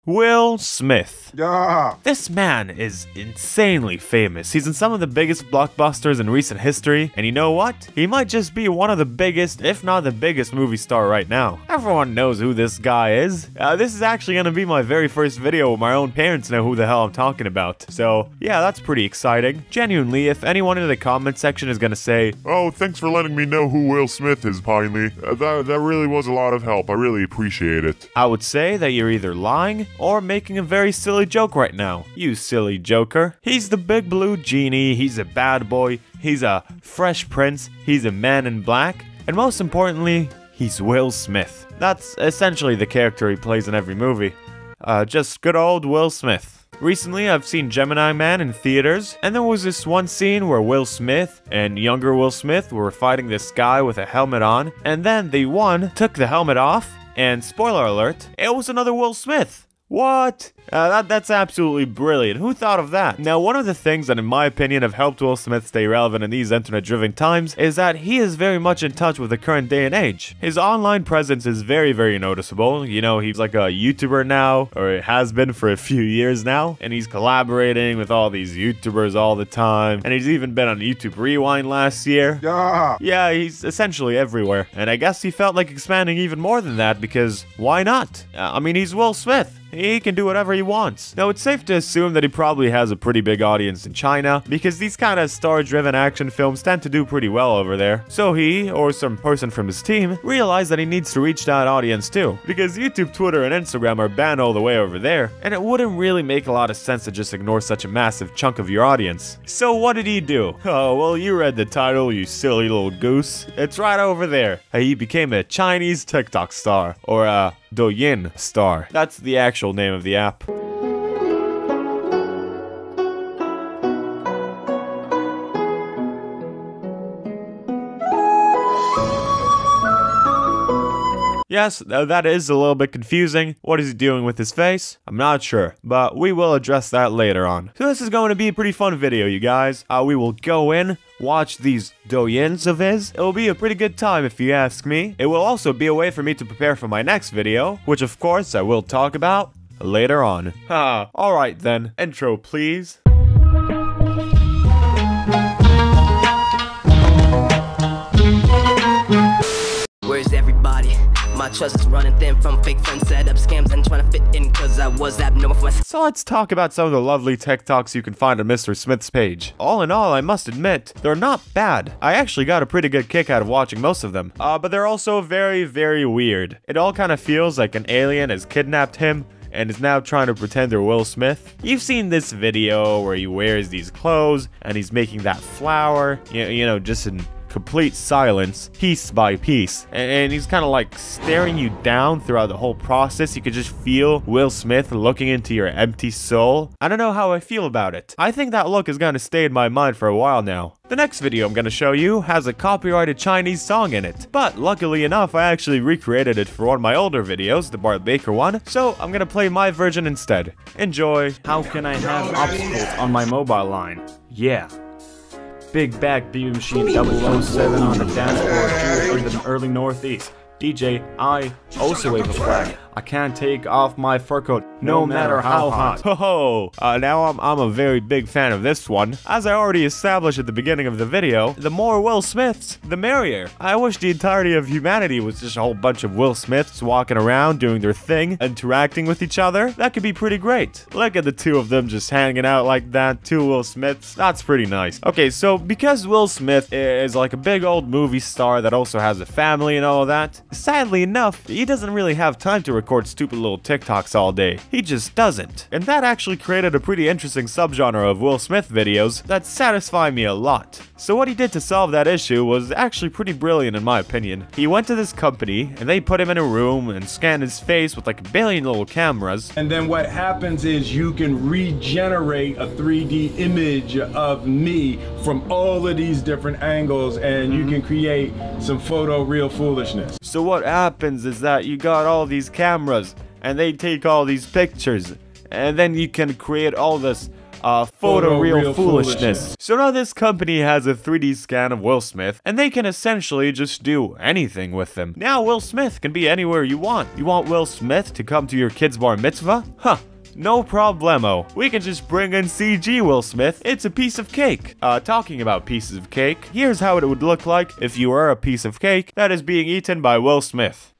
Will Smith. Yeah. This man is insanely famous. He's in some of the biggest blockbusters in recent history, and you know what? He might just be one of the biggest, if not the biggest movie star right now. Everyone knows who this guy is. This is actually gonna be my very first video where my own parents know who the hell I'm talking about. So, yeah, that's pretty exciting. Genuinely, if anyone in the comment section is gonna say, "Oh, thanks for letting me know who Will Smith is, Piney. That really was a lot of help. I really appreciate it." I would say that you're either lying or making a very silly joke right now. You silly joker. He's the big blue genie, he's a bad boy, he's a fresh prince, he's a man in black, and most importantly, he's Will Smith. That's essentially the character he plays in every movie. Just good old Will Smith. Recently, I've seen Gemini Man in theaters, and there was this one scene where Will Smith and younger Will Smith were fighting this guy with a helmet on, and then the one took the helmet off, and spoiler alert, it was another Will Smith. What? That's absolutely brilliant. Who thought of that? Now, one of the things that in my opinion have helped Will Smith stay relevant in these internet-driven times is that he is very much in touch with the current day and age. His online presence is very, very noticeable. You know, he's like a YouTuber now, or it has been for a few years now, and he's collaborating with all these YouTubers all the time, and he's even been on YouTube Rewind last year. Yeah, he's essentially everywhere, and I guess he felt like expanding even more than that because why not? I mean, he's Will Smith. He can do whatever he wants. Now, it's safe to assume that he probably has a pretty big audience in China, because these kind of star-driven action films tend to do pretty well over there. So he, or some person from his team, realized that he needs to reach that audience too, because YouTube, Twitter, and Instagram are banned all the way over there, and it wouldn't really make a lot of sense to just ignore such a massive chunk of your audience. So what did he do? Oh, well, you read the title, you silly little goose. It's right over there. He became a Chinese TikTok star, or a Douyin star. That's the actual name of the app. Yes, that is a little bit confusing. What is he doing with his face? I'm not sure, but we will address that later on. So this is going to be a pretty fun video, you guys. We will go in, watch these Douyins of his. It will be a pretty good time if you ask me. It will also be a way for me to prepare for my next video, which of course I will talk about later on. Alright then, intro please. Where's everybody? My trust is running thin from fake friends, set up scams and trying to fit in cause I was abnormal for myself. So let's talk about some of the lovely TikToks you can find on Mr. Smith's page. All in all, I must admit, they're not bad. I actually got a pretty good kick out of watching most of them. But they're also very, very weird. It all kind of feels like an alien has kidnapped him and is now trying to pretend they're Will Smith. You've seen this video where he wears these clothes and he's making that flower, you know, just in complete silence, piece by piece, and he's kind of like staring you down throughout the whole process. You could just feel Will Smith looking into your empty soul. I don't know how I feel about it. I think that look is gonna stay in my mind for a while now. The next video I'm gonna show you has a copyrighted Chinese song in it, but luckily enough I actually recreated it for one of my older videos, the Bart Baker one, so I'm gonna play my version instead. Enjoy. How can I have obstacles on my mobile line? Yeah. Big Back Beam Machine 007 on the dance floor in the early northeast. DJ, I also wave a flag. I can't take off my fur coat, no matter how hot. Ho ho! Now I'm a very big fan of this one. As I already established at the beginning of the video, the more Will Smiths, the merrier. I wish the entirety of humanity was just a whole bunch of Will Smiths walking around, doing their thing, interacting with each other. That could be pretty great. Look at the two of them just hanging out like that, two Will Smiths. That's pretty nice. Okay, so because Will Smith is like a big old movie star that also has a family and all of that, sadly enough, he doesn't really have time to record stupid little TikToks all day. He just doesn't. And that actually created a pretty interesting subgenre of Will Smith videos that satisfy me a lot. So what he did to solve that issue was actually pretty brilliant in my opinion. He went to this company and they put him in a room and scanned his face with like a billion little cameras. And then what happens is you can regenerate a 3D image of me from all of these different angles, and you can create some photoreal foolishness. So what happens is that you got all these cameras and they take all these pictures, and then you can create all this photoreal foolishness. So now this company has a 3D scan of Will Smith, and they can essentially just do anything with them. Now Will Smith can be anywhere you want. You want Will Smith to come to your kid's bar mitzvah? Huh. No problemo. We can just bring in CG Will Smith. It's a piece of cake. Talking about pieces of cake, here's how it would look like if you were a piece of cake that is being eaten by Will Smith.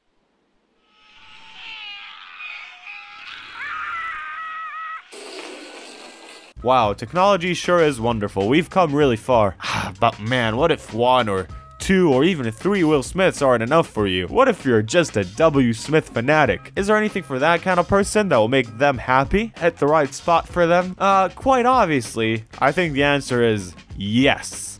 Wow, technology sure is wonderful. We've come really far. But man, what if one or two or even three Will Smiths aren't enough for you? What if you're just a W. Smith fanatic? Is there anything for that kind of person that will make them happy? Hit the right spot for them? Quite obviously, I think the answer is yes.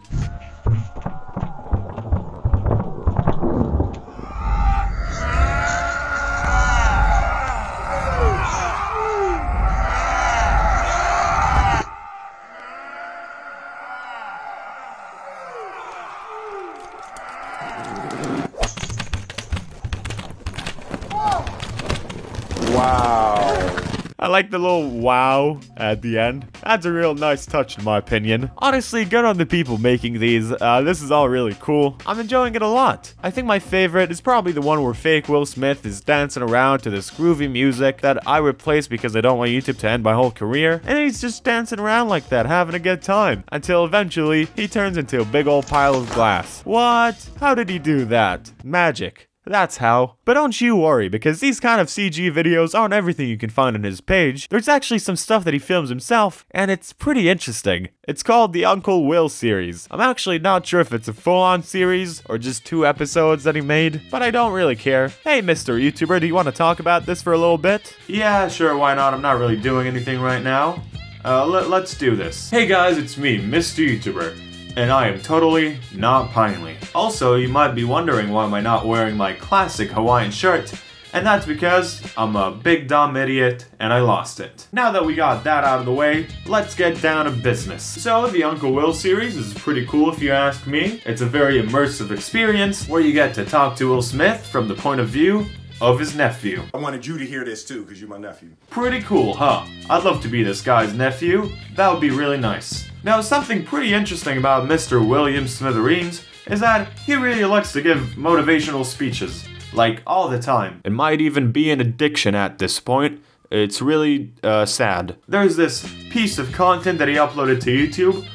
Wow. I like the little wow at the end. That's a real nice touch in my opinion. Honestly, good on the people making these. This is all really cool. I'm enjoying it a lot. I think my favorite is probably the one where fake Will Smith is dancing around to this groovy music that I replaced because I don't want YouTube to end my whole career. And he's just dancing around like that, having a good time. Until eventually, he turns into a big old pile of glass. What? How did he do that? Magic. That's how. But don't you worry, because these kind of CG videos aren't everything you can find on his page. There's actually some stuff that he films himself, and it's pretty interesting. It's called the Uncle Will series. I'm actually not sure if it's a full-on series, or just 2 episodes that he made, but I don't really care. Hey, Mr. YouTuber, do you want to talk about this for a little bit? Yeah, sure, why not? I'm not really doing anything right now. Let's do this. Hey guys, it's me, Mr. YouTuber. And I am totally not pinely. Also, you might be wondering why am I not wearing my classic Hawaiian shirt, and that's because I'm a big dumb idiot and I lost it. Now that we got that out of the way, let's get down to business. So the Uncle Will series is pretty cool if you ask me. It's a very immersive experience where you get to talk to Will Smith from the point of view of his nephew. I wanted you to hear this too, because you're my nephew. Pretty cool, huh? I'd love to be this guy's nephew. That would be really nice. Now, something pretty interesting about Mr. William Smithereens is that he really likes to give motivational speeches, like all the time. It might even be an addiction at this point. It's really sad. There's this piece of content that he uploaded to YouTube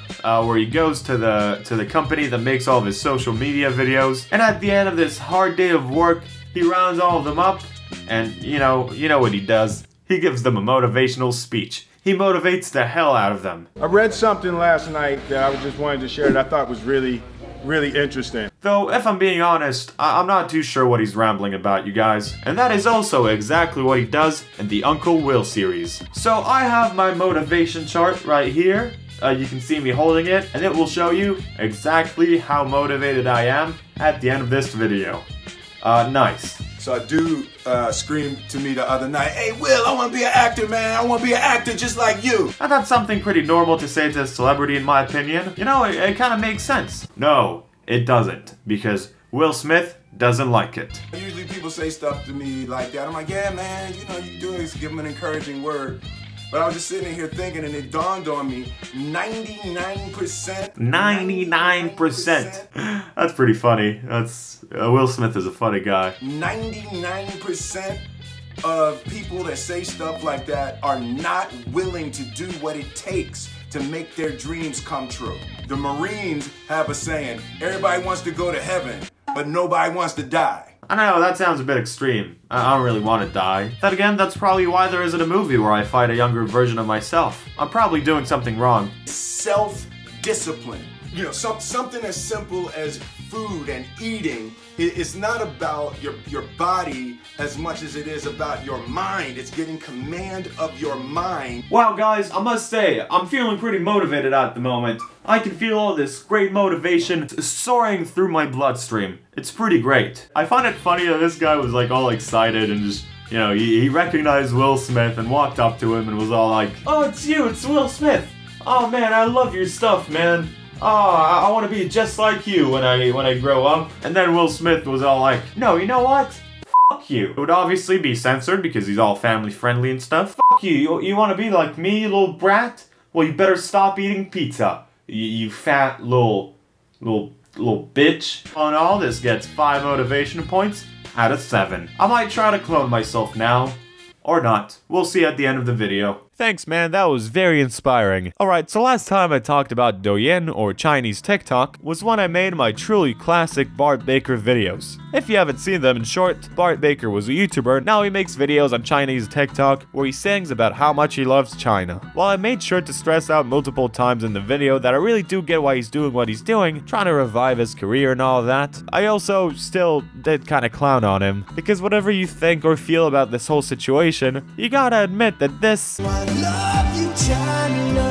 where he goes to the company that makes all of his social media videos, and at the end of this hard day of work, he rounds all of them up, and you know what he does. He gives them a motivational speech. He motivates the hell out of them. I read something last night that I just wanted to share that I thought was really interesting. Though, if I'm being honest, I'm not too sure what he's rambling about, you guys. And that is also exactly what he does in the Uncle Will series. So I have my motivation chart right here. You can see me holding it, and it will show you exactly how motivated I am at the end of this video. Nice. So a dude screamed to me the other night, "Hey Will, I want to be an actor, man. I want to be an actor just like you." And that's something pretty normal to say to a celebrity in my opinion. You know, it kind of makes sense. No, it doesn't, because Will Smith doesn't like it. Usually people say stuff to me like that. I'm like, yeah man, you know you do is give them an encouraging word. But I was just sitting here thinking, and it dawned on me, 99%. 99%. That's pretty funny. That's Will Smith is a funny guy. 99% of people that say stuff like that are not willing to do what it takes to make their dreams come true. The Marines have a saying, everybody wants to go to heaven, but nobody wants to die. I know, that sounds a bit extreme. I don't really want to die. Then again, that's probably why there isn't a movie where I fight a younger version of myself. I'm probably doing something wrong. Self-discipline. You know, something as simple as food and eating. It's not about your body as much as it is about your mind. It's getting command of your mind. Wow guys, I must say, I'm feeling pretty motivated at the moment. I can feel all this great motivation soaring through my bloodstream. It's pretty great. I find it funny that this guy was like all excited and just, you know, he recognized Will Smith and walked up to him and was all like, "Oh, it's you, it's Will Smith. Oh man, I love your stuff, man. Oh, I want to be just like you when I grow up." And then Will Smith was all like, "No, you know what? Fuck you." It would obviously be censored because he's all family friendly and stuff. Fuck you. You want to be like me, you little brat? Well, you better stop eating pizza. You fat little bitch. All in all, this gets 5 motivation points out of 7. I might try to clone myself now. Or not. We'll see at the end of the video. Thanks, man. That was very inspiring. Alright, so last time I talked about Douyin, or Chinese TikTok, was when I made my truly classic Bart Baker videos. If you haven't seen them, in short, Bart Baker was a YouTuber. Now he makes videos on Chinese TikTok where he sings about how much he loves China. While I made sure to stress out multiple times in the video that I really do get why he's doing what he's doing, trying to revive his career and all that, I also still did kind of clown on him. Because whatever you think or feel about this whole situation, you gotta admit that this love you, China.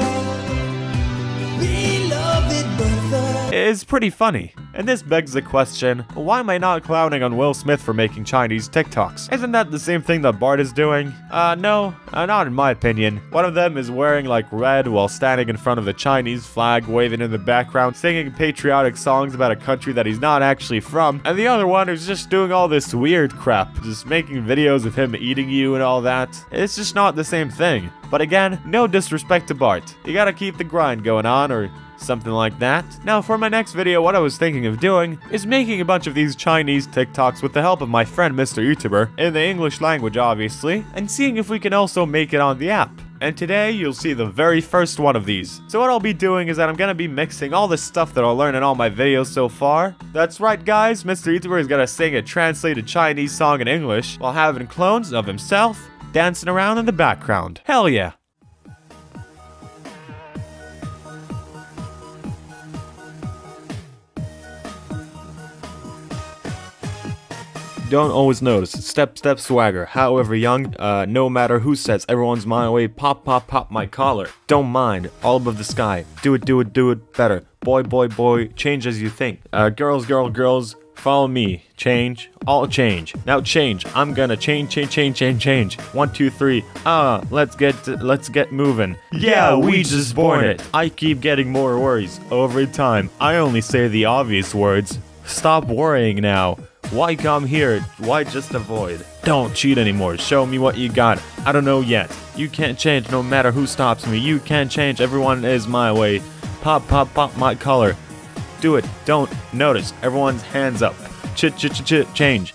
We love it, brother. is pretty funny. And this begs the question, why am I not clowning on Will Smith for making Chinese TikToks? Isn't that the same thing that Bart is doing? No, not in my opinion. One of them is wearing like red while standing in front of the Chinese flag, waving in the background, singing patriotic songs about a country that he's not actually from. And the other one is just doing all this weird crap, just making videos of him eating you and all that. It's just not the same thing. But again, no disrespect to Bart. You gotta keep the grind going on, or something like that. Now, for my next video, what I was thinking of doing is making a bunch of these Chinese TikToks with the help of my friend Mr. YouTuber, in the English language obviously, and seeing if we can also make it on the app. And today, you'll see the very first one of these. So what I'll be doing is that I'm gonna be mixing all the stuff that I'll learn in all my videos so far. That's right, guys, Mr. YouTuber is gonna sing a translated Chinese song in English, while having clones of himself dancing around in the background. Hell yeah. Don't always notice. Step, step, swagger. However young, no matter who says everyone's my way. Pop, pop, pop my collar. Don't mind. All above the sky. Do it, do it, do it better. Boy, boy, boy. Change as you think. Girls, girl, girls. Follow me. Change. All change. Now change. I'm gonna change, change, change, change, change. 1, 2, 3. Let's get moving. Yeah, we just born it. I keep getting more worries over time. I only say the obvious words. Stop worrying now. Why come here? Why just avoid? Don't cheat anymore. Show me what you got. I don't know yet. You can't change no matter who stops me. You can't change. Everyone is my way. Pop, pop, pop my collar. Do it. Don't notice. Everyone's hands up. Chit, chit, chit, chit. Change.